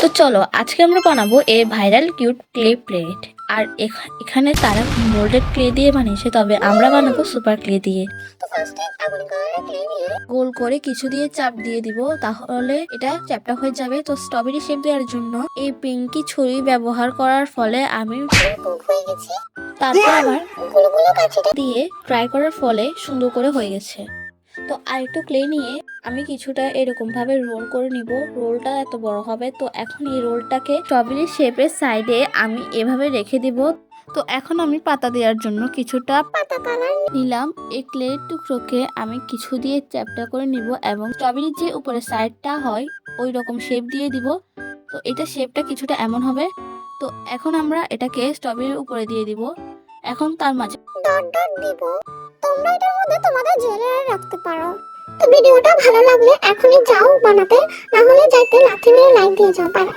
তো চলো আজকে আমরা বানাবো এই ভাইরাল কিউট ক্লে প্লেট। আর এখানে তারা মোল্ডেড ক্লে দিয়ে বানিয়েছে, তবে আমরা বানাবো সুপার ক্লে দিয়ে। তো ফার্স্টে আগুনে করা ক্লে নিয়ে গোল করে কিছু দিয়ে চাপ দিয়ে দিব, তাহলে এটা চ্যাপটা হয়ে যাবে। তো স্ট্রবেরি শেপ দেওয়ার জন্য এই পিঙ্কি ছুরি ব্যবহার করার ফলে আমি কুক হয়ে গেছে। তারপর আবার গুলো কাছে দিয়ে ট্রাই করার ফলে সুন্দর করে হয়ে গেছে। তো আরেকটু ক্লে নিয়ে আমি কিছুটা এরকম ভাবে রোল করে নিব। রোলটা এত বড় হবে, তো এখন এই রোলটাকে স্ট্রবেরি শেপের সাইডে আমি এভাবে রেখে দিব। তো এখন আমি পাতা দেওয়ার জন্য কিছুটা পাতা কালার নিলাম। এই ক্লের টুকরোকে আমি কিছু দিয়ে চ্যাপটা করে নিব এবং স্ট্রবেরির যে উপরে সাইডটা হয় ওই রকম শেপ দিয়ে দিব। তো এটা শেপটা কিছুটা এমন হবে। তো এখন আমরা এটাকে স্ট্রবেরির উপরে দিয়ে দিব। এখন তার মাঝে ডট ডট দিব। তোমরা এটার মধ্যে তোমাদের জুয়েলারি রাখতে পারো। তো ভিডিওটা ভালো লাগলে এখনই যাও বানাতে, না হলে যাইতে লাথি মেরে লাইক দিয়ে যাও। বাই।